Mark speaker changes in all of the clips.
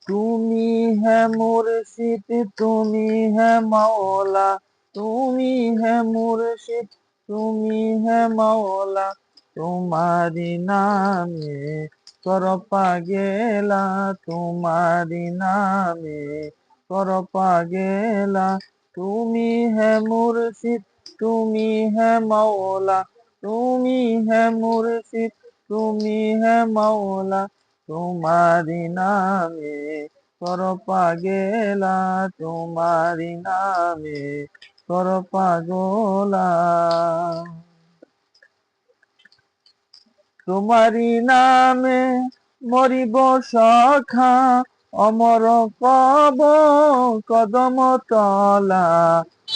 Speaker 1: তুমি है मुर्शिद তুমি है मौला তুমি है मुर्शिद তুমি है मौला তোমারি নামে কর পাগেলা তোমারি নামে কর পাগেলা তুমি है मुर्शिद তুমি है मौला তুমি है मुर्शिद তুমি है मौला তোমারি নামে কর পাগেলা তোমারি নামে কর পাগলা তোমারি নামে মরিব সখা অমর কব কদম তলা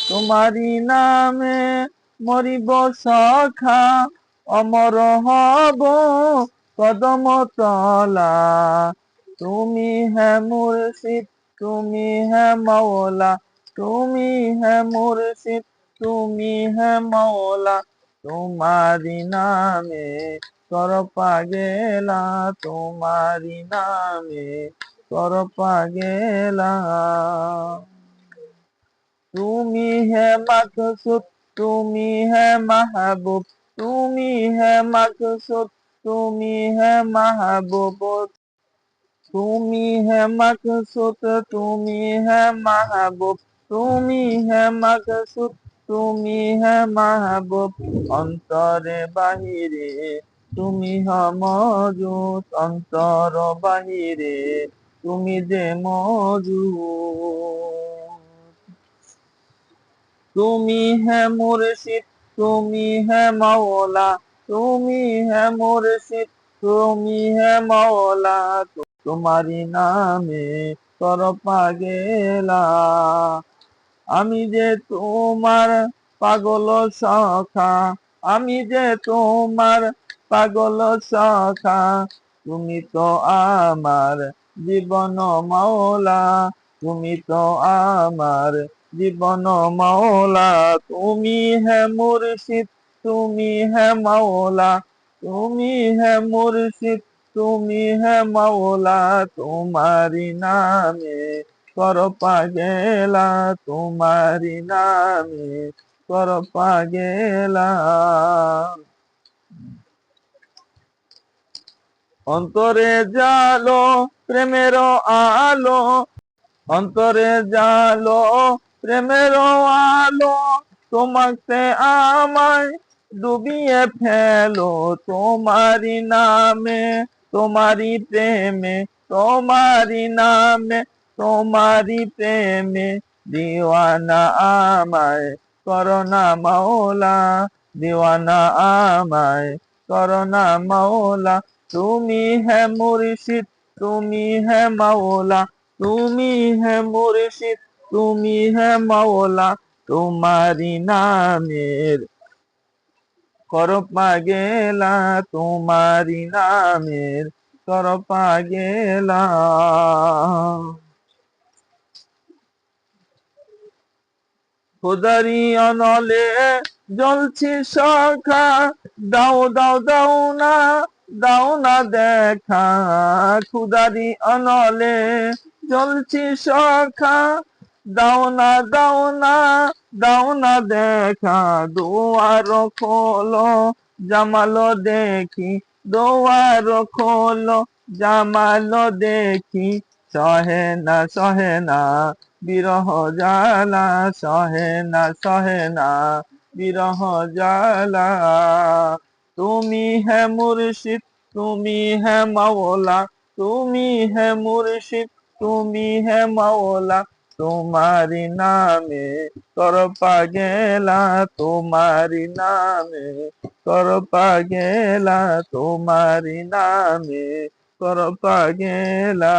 Speaker 1: তোমারি নামে মরিব সখা অমর হব কদম তলা তুমি है मुर्शिद তুমি है मौला তুমি है मुर्शिद তুমি है मौला তোমারি নামে কর পাগেলা তোমারি নামে কর পাগেলা তুমি है मकसूद তুমি है महबूब তুমি है मकसूद তুমি है महबूब তুমি है मकसूद তুমি है महबूब তুমি है मकसूद তুমি है महबूब অন্তরে বাহিরে তুমি মওজুদ অন্তর বাহিরে তুমি যে মওজুদ তুমি है मुर्शिद তুমি है मौला তুমি है मुर्शिद তুমি है मौला তোমারি নামে কর পাগেলা আমি যে তোমার পাগল সখা আমি যে তোমার পাগল সখা তুমি তো আমার জীবন মওলা তুমি তো আমার জীবন মওলা তুমি है मुर्शिद তুমি है मौला তুমি है मुर्शिद তুমি है मौला তোমারি নামে কর পাগেলা তোমারি নামে কর পাগেলা অন্তরে জালো প্রেমের আলো অন্তরে জালো প্রেমের আলো তোমাকে আমায় ডুবিয়ে ফেলো তোমারি নামে তোমারি প্রেমে তোমারি নামে তোমারি প্রেমে দিওয়ানা আমায় করোনা মওলা দিওয়ানা আমায় করোনা মওলা তুমি है मुर्शिद তুমি है मौला তুমি है मुर्शिद তুমি है मौला তোমারি নামের কর পাগেলা তোমারি নামের কর পাগেলা খোদারি অনলে জ্বলছি সখা দাও দাও দাও না দেখা খুদারি অনলে জ্বলছি সখা দাও না দেখা দুয়ার খোলো জামালো দেখি দুয়ার খোলো জামালো দেখি সহে না বিরহ জালা সহে না বিরহ জালা তুমি है मुर्शिद তুমি है मौला তুমি है मुर्शिद তুমি है मौला তোমারি নামে কর পাগেলা তোমারি নামে কর পাগেলা তোমারি নামে কর পাগেলা